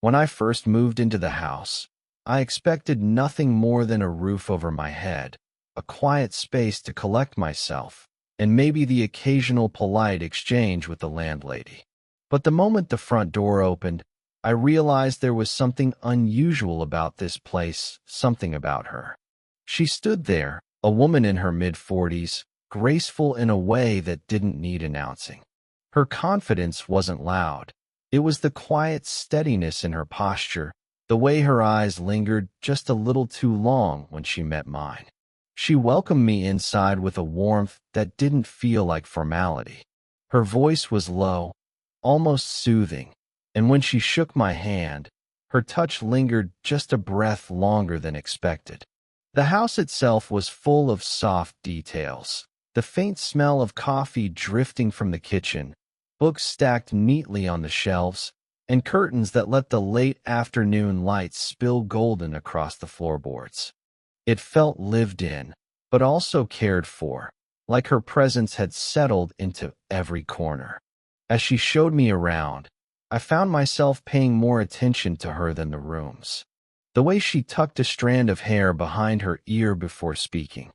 When I first moved into the house, I expected nothing more than a roof over my head, a quiet space to collect myself, and maybe the occasional polite exchange with the landlady. But the moment the front door opened, I realized there was something unusual about this place, something about her. She stood there, a woman in her mid-40s, graceful in a way that didn't need announcing. Her confidence wasn't loud. It was the quiet steadiness in her posture, the way her eyes lingered just a little too long when she met mine. She welcomed me inside with a warmth that didn't feel like formality. Her voice was low, almost soothing, and when she shook my hand, her touch lingered just a breath longer than expected. The house itself was full of soft details, the faint smell of coffee drifting from the kitchen, books stacked neatly on the shelves, and curtains that let the late afternoon light spill golden across the floorboards. It felt lived in, but also cared for, like her presence had settled into every corner. As she showed me around, I found myself paying more attention to her than the rooms. The way she tucked a strand of hair behind her ear before speaking.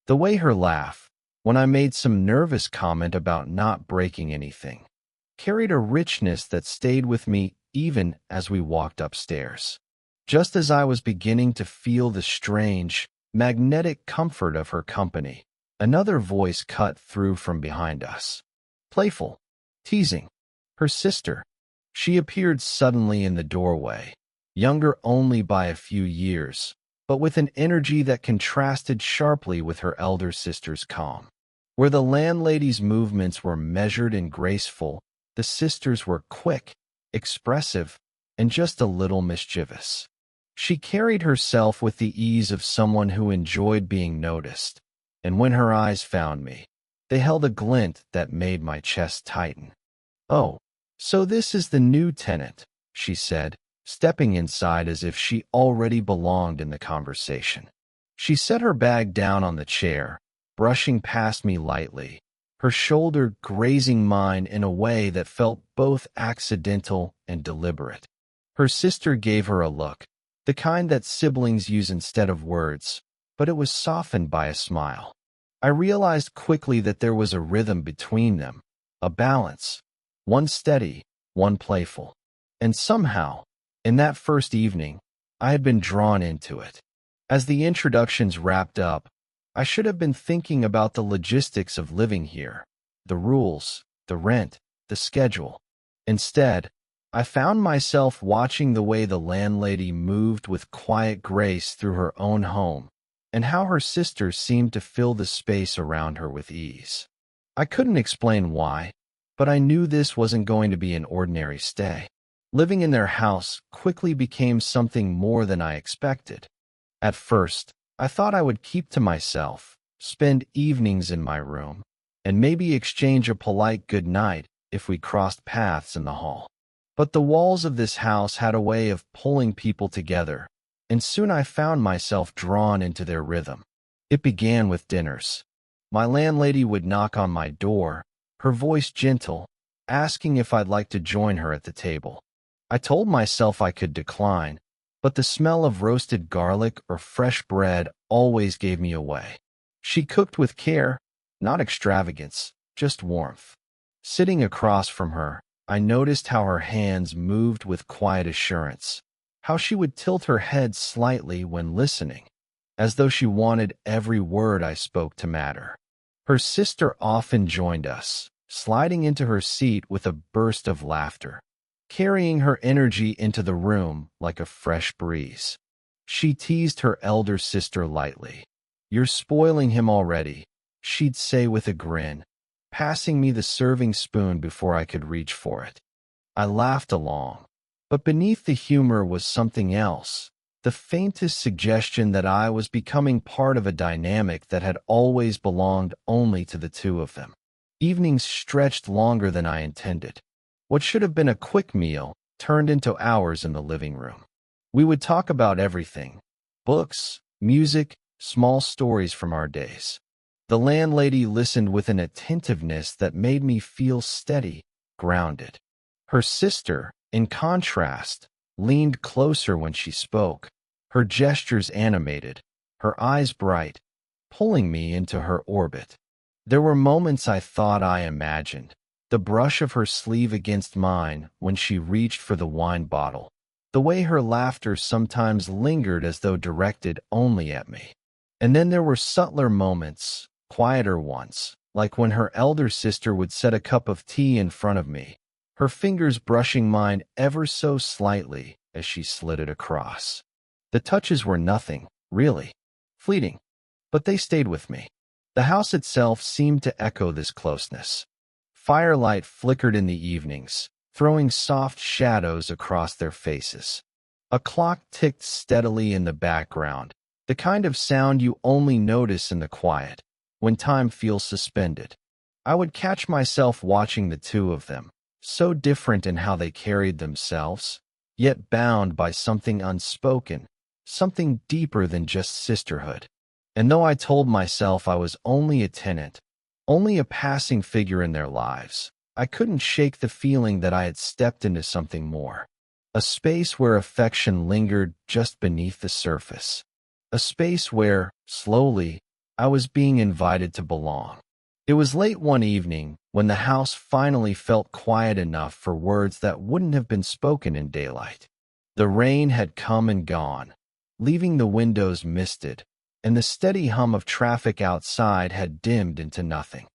The way her laugh, when I made some nervous comment about not breaking anything, carried a richness that stayed with me even as we walked upstairs. Just as I was beginning to feel the strange, magnetic comfort of her company, another voice cut through from behind us. Playful, teasing. Her sister. She appeared suddenly in the doorway, younger only by a few years, but with an energy that contrasted sharply with her elder sister's calm. Where the landlady's movements were measured and graceful, the sisters were quick, expressive, and just a little mischievous. She carried herself with the ease of someone who enjoyed being noticed, and when her eyes found me, they held a glint that made my chest tighten. "Oh, so this is the new tenant," she said, stepping inside as if she already belonged in the conversation. She set her bag down on the chair, brushing past me lightly, her shoulder grazing mine in a way that felt both accidental and deliberate. Her sister gave her a look, the kind that siblings use instead of words, but it was softened by a smile. I realized quickly that there was a rhythm between them, a balance, one steady, one playful. And somehow, in that first evening, I had been drawn into it. As the introductions wrapped up, I should have been thinking about the logistics of living here, the rules, the rent, the schedule. Instead, I found myself watching the way the landlady moved with quiet grace through her own home, and how her sisters seemed to fill the space around her with ease. I couldn't explain why, but I knew this wasn't going to be an ordinary stay. Living in their house quickly became something more than I expected. At first, I thought I would keep to myself, spend evenings in my room, and maybe exchange a polite good night if we crossed paths in the hall. But the walls of this house had a way of pulling people together, and soon I found myself drawn into their rhythm. It began with dinners. My landlady would knock on my door, her voice gentle, asking if I'd like to join her at the table. I told myself I could decline, but the smell of roasted garlic or fresh bread always gave me away. She cooked with care, not extravagance, just warmth. Sitting across from her, I noticed how her hands moved with quiet assurance, how she would tilt her head slightly when listening, as though she wanted every word I spoke to matter. Her sister often joined us, sliding into her seat with a burst of laughter, carrying her energy into the room like a fresh breeze. She teased her elder sister lightly. "You're spoiling him already," she'd say with a grin, passing me the serving spoon before I could reach for it. I laughed along, but beneath the humor was something else, the faintest suggestion that I was becoming part of a dynamic that had always belonged only to the two of them. Evenings stretched longer than I intended. What should have been a quick meal turned into hours in the living room. We would talk about everything: books, music, small stories from our days. The landlady listened with an attentiveness that made me feel steady, grounded. Her sister, in contrast, leaned closer when she spoke, her gestures animated, her eyes bright, pulling me into her orbit. There were moments I thought I imagined, the brush of her sleeve against mine when she reached for the wine bottle, the way her laughter sometimes lingered as though directed only at me. And then there were subtler moments, quieter ones, like when her elder sister would set a cup of tea in front of me, her fingers brushing mine ever so slightly as she slid it across. The touches were nothing, really, fleeting, but they stayed with me. The house itself seemed to echo this closeness. Firelight flickered in the evenings, throwing soft shadows across their faces. A clock ticked steadily in the background, the kind of sound you only notice in the quiet, when time feels suspended. I would catch myself watching the two of them, so different in how they carried themselves, yet bound by something unspoken, something deeper than just sisterhood. And though I told myself I was only a tenant, only a passing figure in their lives, I couldn't shake the feeling that I had stepped into something more. A space where affection lingered just beneath the surface. A space where, slowly, I was being invited to belong. It was late one evening when the house finally felt quiet enough for words that wouldn't have been spoken in daylight. The rain had come and gone, leaving the windows misted, and the steady hum of traffic outside had dimmed into nothing.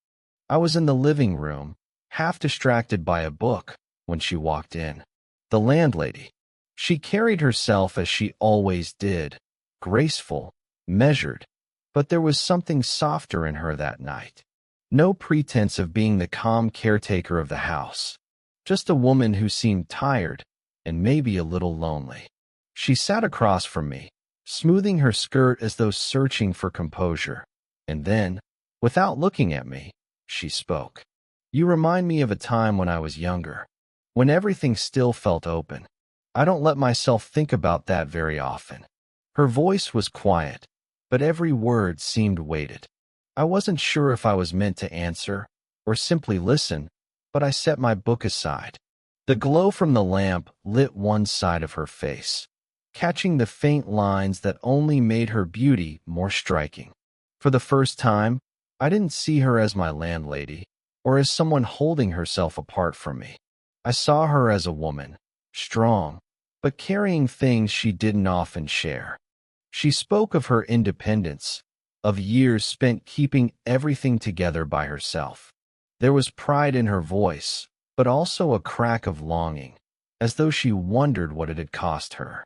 I was in the living room, half distracted by a book, when she walked in. The landlady. She carried herself as she always did, graceful, measured, but there was something softer in her that night. No pretense of being the calm caretaker of the house, just a woman who seemed tired and maybe a little lonely. She sat across from me, smoothing her skirt as though searching for composure. And then, without looking at me, she spoke. "You remind me of a time when I was younger, when everything still felt open. I don't let myself think about that very often." Her voice was quiet, but every word seemed weighted. I wasn't sure if I was meant to answer or simply listen, but I set my book aside. The glow from the lamp lit one side of her face, catching the faint lines that only made her beauty more striking. For the first time, I didn't see her as my landlady, or as someone holding herself apart from me. I saw her as a woman, strong, but carrying things she didn't often share. She spoke of her independence, of years spent keeping everything together by herself. There was pride in her voice, but also a crack of longing, as though she wondered what it had cost her.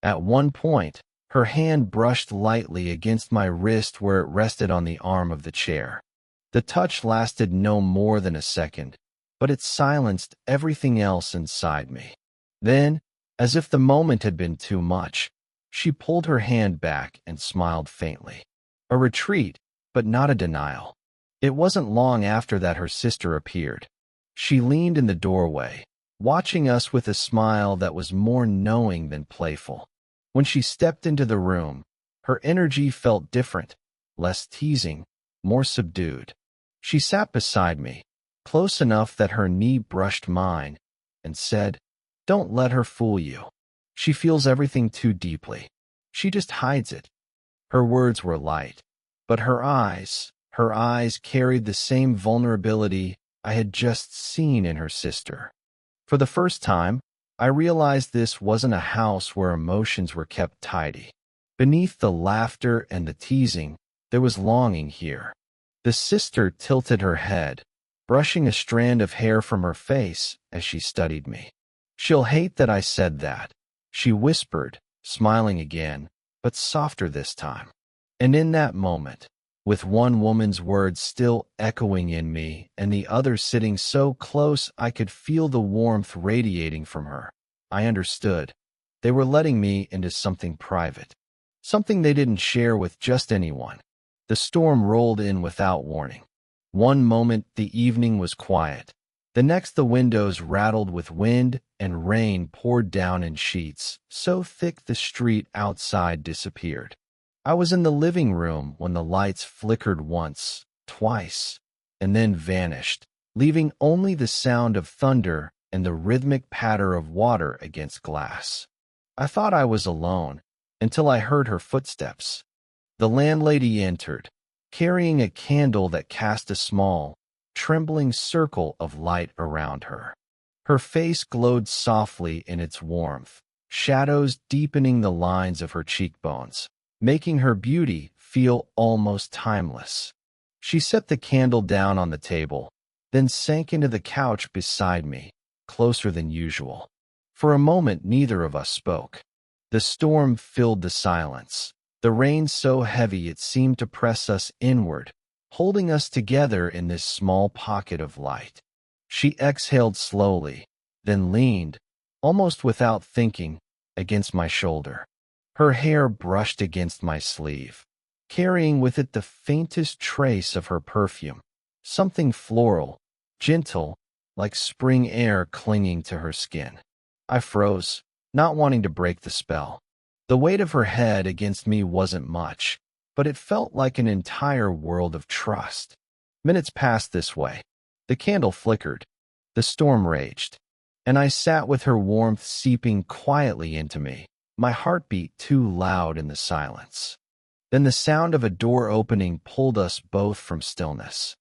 At one point, her hand brushed lightly against my wrist where it rested on the arm of the chair. The touch lasted no more than a second, but it silenced everything else inside me. Then, as if the moment had been too much, she pulled her hand back and smiled faintly. A retreat, but not a denial. It wasn't long after that her sister appeared. She leaned in the doorway, watching us with a smile that was more knowing than playful. When she stepped into the room, her energy felt different, less teasing, more subdued. She sat beside me, close enough that her knee brushed mine, and said, "Don't let her fool you. She feels everything too deeply. She just hides it." Her words were light, but her eyes carried the same vulnerability I had just seen in her sister. For the first time, I realized this wasn't a house where emotions were kept tidy. Beneath the laughter and the teasing, there was longing here. The sister tilted her head, brushing a strand of hair from her face as she studied me. "She'll hate that I said that," she whispered, smiling again, but softer this time. And in that moment, with one woman's words still echoing in me and the other sitting so close I could feel the warmth radiating from her, I understood. They were letting me into something private, something they didn't share with just anyone. The storm rolled in without warning. One moment the evening was quiet. The next the windows rattled with wind and rain poured down in sheets, so thick the street outside disappeared. I was in the living room when the lights flickered once, twice, and then vanished, leaving only the sound of thunder and the rhythmic patter of water against glass. I thought I was alone until I heard her footsteps. The landlady entered, carrying a candle that cast a small, trembling circle of light around her. Her face glowed softly in its warmth, shadows deepening the lines of her cheekbones, making her beauty feel almost timeless. She set the candle down on the table, then sank into the couch beside me, closer than usual. For a moment, neither of us spoke. The storm filled the silence, the rain so heavy it seemed to press us inward, holding us together in this small pocket of light. She exhaled slowly, then leaned, almost without thinking, against my shoulder. Her hair brushed against my sleeve, carrying with it the faintest trace of her perfume, something floral, gentle, like spring air clinging to her skin. I froze, not wanting to break the spell. The weight of her head against me wasn't much, but it felt like an entire world of trust. Minutes passed this way. The candle flickered. The storm raged. And I sat with her warmth seeping quietly into me, my heartbeat too loud in the silence. Then the sound of a door opening pulled us both from stillness.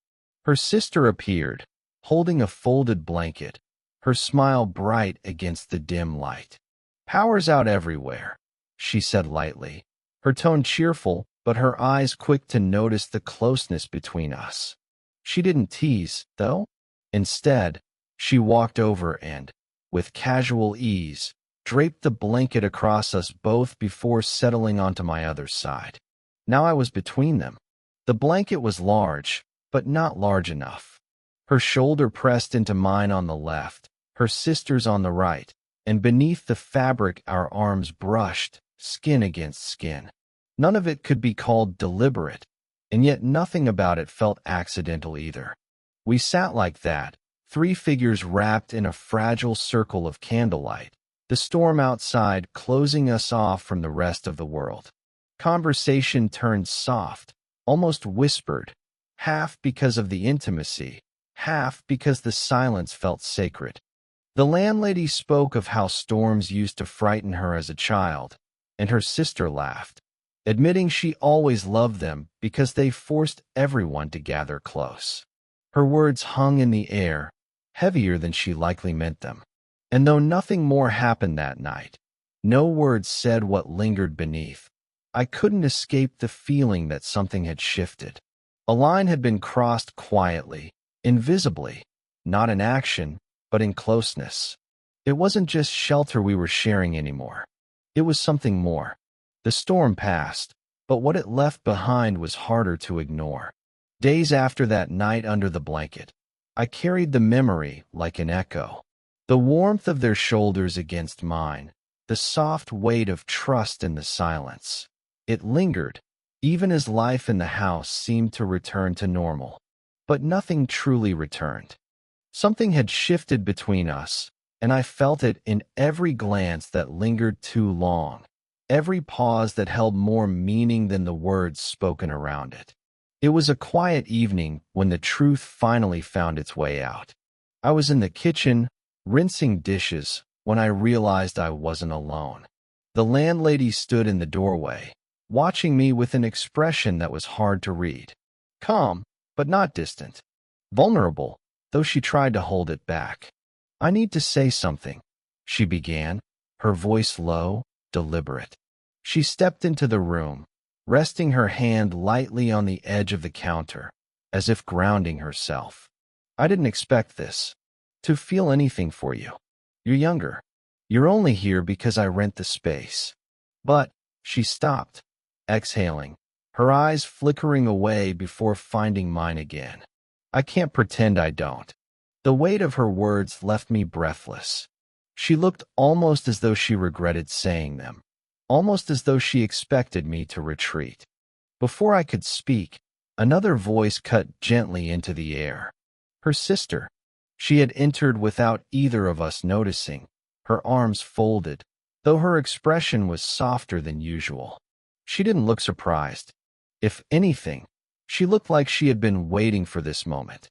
Her sister appeared, holding a folded blanket, her smile bright against the dim light. "Power's out everywhere," she said lightly, her tone cheerful, but her eyes quick to notice the closeness between us. She didn't tease, though. Instead, she walked over and, with casual ease, draped the blanket across us both before settling onto my other side. Now I was between them. The blanket was large, but not large enough. Her shoulder pressed into mine on the left, her sister's on the right, and beneath the fabric our arms brushed, skin against skin. None of it could be called deliberate, and yet nothing about it felt accidental either. We sat like that, three figures wrapped in a fragile circle of candlelight, the storm outside closing us off from the rest of the world. Conversation turned soft, almost whispered, half because of the intimacy, half because the silence felt sacred. The landlady spoke of how storms used to frighten her as a child, and her sister laughed, admitting she always loved them because they forced everyone to gather close. Her words hung in the air, heavier than she likely meant them. And though nothing more happened that night, no words said what lingered beneath, I couldn't escape the feeling that something had shifted. A line had been crossed quietly, invisibly, not in action, but in closeness. It wasn't just shelter we were sharing anymore. It was something more. The storm passed, but what it left behind was harder to ignore. Days after that night under the blanket, I carried the memory like an echo. The warmth of their shoulders against mine, the soft weight of trust in the silence. It lingered, even as life in the house seemed to return to normal. But nothing truly returned. Something had shifted between us, and I felt it in every glance that lingered too long, every pause that held more meaning than the words spoken around it. It was a quiet evening when the truth finally found its way out. I was in the kitchen, rinsing dishes, when I realized I wasn't alone. The landlady stood in the doorway, watching me with an expression that was hard to read. Calm, but not distant. Vulnerable, though she tried to hold it back. "I need to say something," she began, her voice low, deliberate. She stepped into the room, resting her hand lightly on the edge of the counter, as if grounding herself. "I didn't expect this. To feel anything for you. You're younger. You're only here because I rent the space." But she stopped, exhaling, her eyes flickering away before finding mine again. "I can't pretend I don't." The weight of her words left me breathless. She looked almost as though she regretted saying them, almost as though she expected me to retreat. Before I could speak, another voice cut gently into the air. Her sister. She had entered without either of us noticing, her arms folded, though her expression was softer than usual. She didn't look surprised. If anything, she looked like she had been waiting for this moment.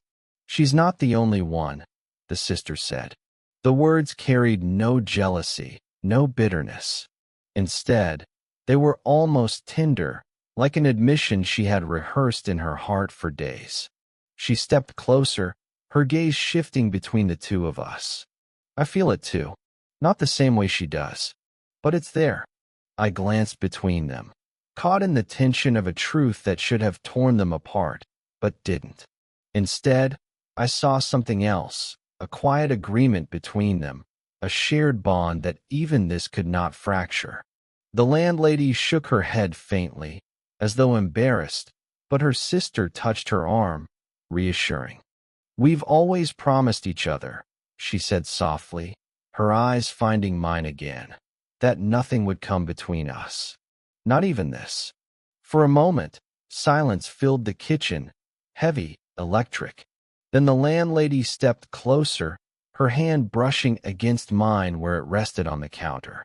"She's not the only one," the sister said. The words carried no jealousy, no bitterness, Instead, they were almost tender, like an admission she had rehearsed in her heart for days. She stepped closer, her gaze shifting between the two of us. I feel it too. Not the same way she does. But it's there. I glanced between them, caught in the tension of a truth that should have torn them apart, but didn't. Instead, I saw something else, a quiet agreement between them, a shared bond that even this could not fracture. The landlady shook her head faintly, as though embarrassed, but her sister touched her arm, reassuring. "We've always promised each other," she said softly, her eyes finding mine again, "that nothing would come between us. Not even this." For a moment, silence filled the kitchen, heavy, electric. Then the landlady stepped closer, her hand brushing against mine where it rested on the counter.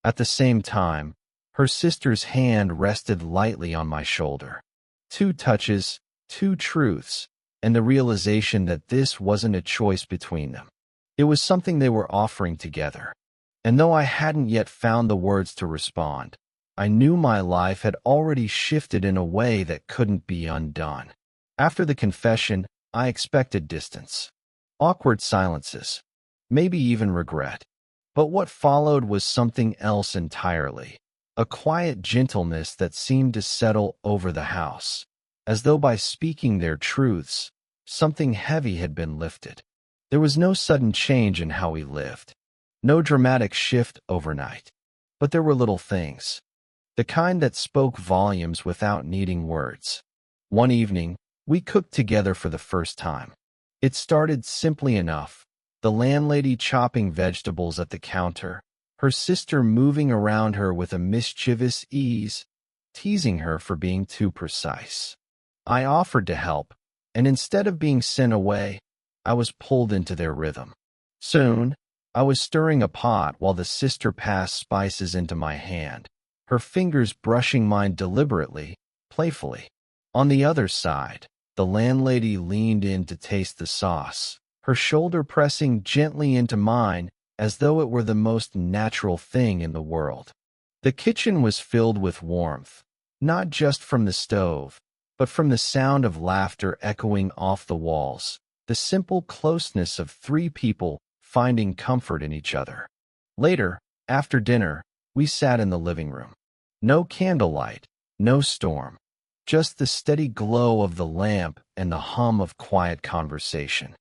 At the same time, her sister's hand rested lightly on my shoulder. Two touches, two truths, and the realization that this wasn't a choice between them. It was something they were offering together. And though I hadn't yet found the words to respond, I knew my life had already shifted in a way that couldn't be undone. After the confession, I expected distance, awkward silences, maybe even regret. But what followed was something else entirely, a quiet gentleness that seemed to settle over the house, as though by speaking their truths, something heavy had been lifted. There was no sudden change in how we lived, no dramatic shift overnight, but there were little things, the kind that spoke volumes without needing words. One evening, we cooked together for the first time. It started simply enough, the landlady chopping vegetables at the counter, her sister moving around her with a mischievous ease, teasing her for being too precise. I offered to help, and instead of being sent away, I was pulled into their rhythm. Soon, I was stirring a pot while the sister passed spices into my hand, her fingers brushing mine deliberately, playfully. On the other side, the landlady leaned in to taste the sauce, her shoulder pressing gently into mine as though it were the most natural thing in the world. The kitchen was filled with warmth, not just from the stove, but from the sound of laughter echoing off the walls, the simple closeness of three people finding comfort in each other. Later, after dinner, we sat in the living room. No candlelight, no storm, just the steady glow of the lamp and the hum of quiet conversation.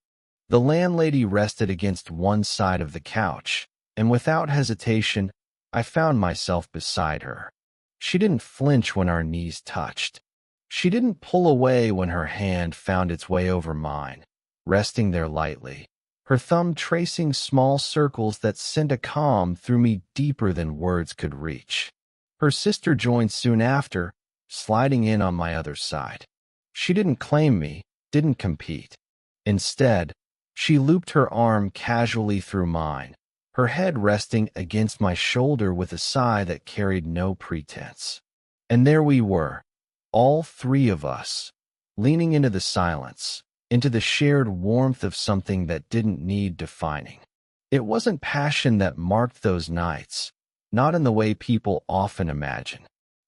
The landlady rested against one side of the couch, and without hesitation, I found myself beside her. She didn't flinch when our knees touched. She didn't pull away when her hand found its way over mine, resting there lightly, her thumb tracing small circles that sent a calm through me deeper than words could reach. Her sister joined soon after, sliding in on my other side. She didn't claim me, didn't compete. Instead, she looped her arm casually through mine, her head resting against my shoulder with a sigh that carried no pretense. And there we were, all three of us, leaning into the silence, into the shared warmth of something that didn't need defining. It wasn't passion that marked those nights, not in the way people often imagine.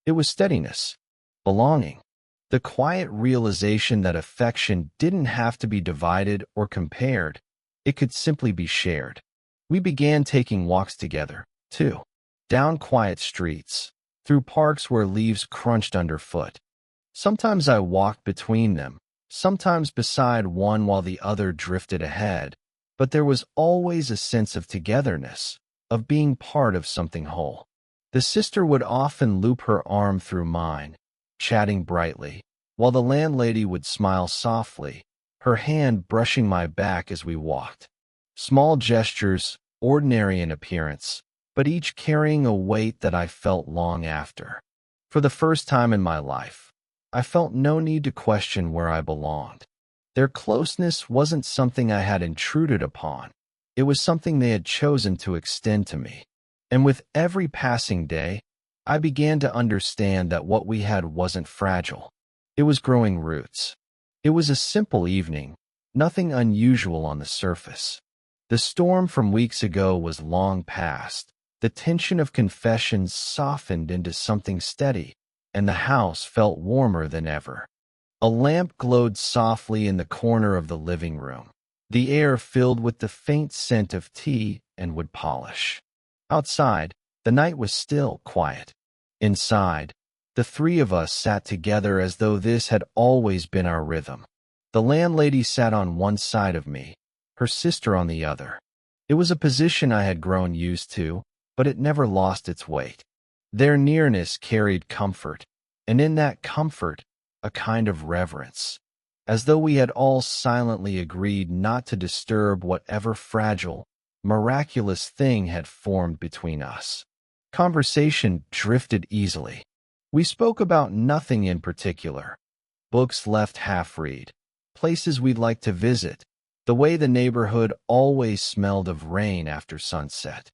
It was steadiness, belonging, the quiet realization that affection didn't have to be divided or compared, it could simply be shared. We began taking walks together, too, down quiet streets, through parks where leaves crunched underfoot. Sometimes I walked between them, sometimes beside one while the other drifted ahead, but there was always a sense of togetherness, of being part of something whole. The sister would often loop her arm through mine, chatting brightly, while the landlady would smile softly, her hand brushing my back as we walked. Small gestures, ordinary in appearance, but each carrying a weight that I felt long after. For the first time in my life, I felt no need to question where I belonged. Their closeness wasn't something I had intruded upon. It was something they had chosen to extend to me. And with every passing day, I began to understand that what we had wasn't fragile. It was growing roots. It was a simple evening, nothing unusual on the surface. The storm from weeks ago was long past. The tension of confessions softened into something steady, and the house felt warmer than ever. A lamp glowed softly in the corner of the living room, the air filled with the faint scent of tea and wood polish. Outside, the night was still quiet. Inside, the three of us sat together as though this had always been our rhythm. The landlady sat on one side of me, her sister on the other. It was a position I had grown used to, but it never lost its weight. Their nearness carried comfort, and in that comfort, a kind of reverence, as though we had all silently agreed not to disturb whatever fragile, miraculous thing had formed between us. Conversation drifted easily. We spoke about nothing in particular. Books left half-read, places we'd like to visit, the way the neighborhood always smelled of rain after sunset.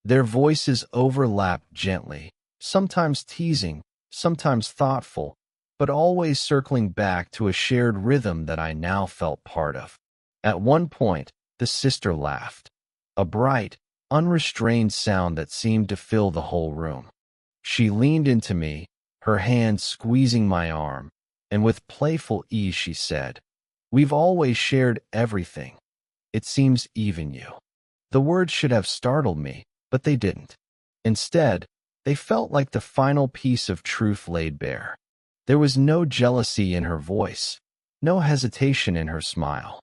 Their voices overlapped gently, sometimes teasing, sometimes thoughtful, but always circling back to a shared rhythm that I now felt part of. At one point, the sister laughed, a bright, unrestrained sound that seemed to fill the whole room. She leaned into me, her hand squeezing my arm, and with playful ease she said, "We've always shared everything. It seems even you." The words should have startled me, but they didn't. Instead, they felt like the final piece of truth laid bare. There was no jealousy in her voice, no hesitation in her smile.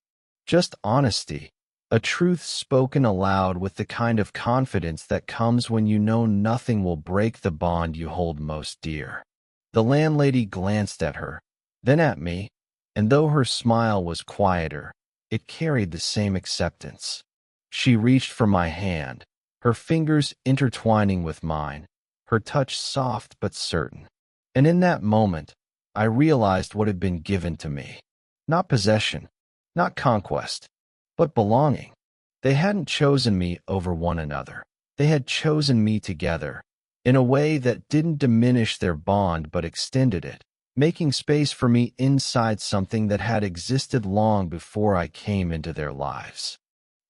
Just honesty, a truth spoken aloud with the kind of confidence that comes when you know nothing will break the bond you hold most dear. The landlady glanced at her, then at me, and though her smile was quieter, it carried the same acceptance. She reached for my hand, her fingers intertwining with mine, her touch soft but certain. And in that moment, I realized what had been given to me. Not possession, not conquest, but belonging. They hadn't chosen me over one another. They had chosen me together, in a way that didn't diminish their bond but extended it, making space for me inside something that had existed long before I came into their lives.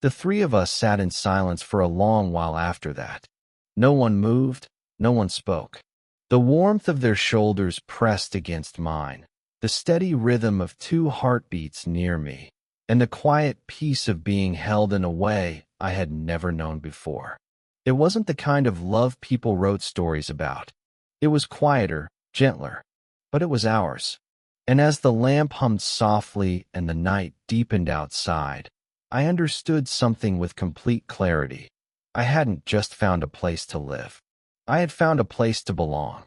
The three of us sat in silence for a long while after that. No one moved, no one spoke. The warmth of their shoulders pressed against mine, the steady rhythm of two heartbeats near me, and the quiet peace of being held in a way I had never known before. It wasn't the kind of love people wrote stories about. It was quieter, gentler, but it was ours. And as the lamp hummed softly and the night deepened outside, I understood something with complete clarity. I hadn't just found a place to live. I had found a place to belong.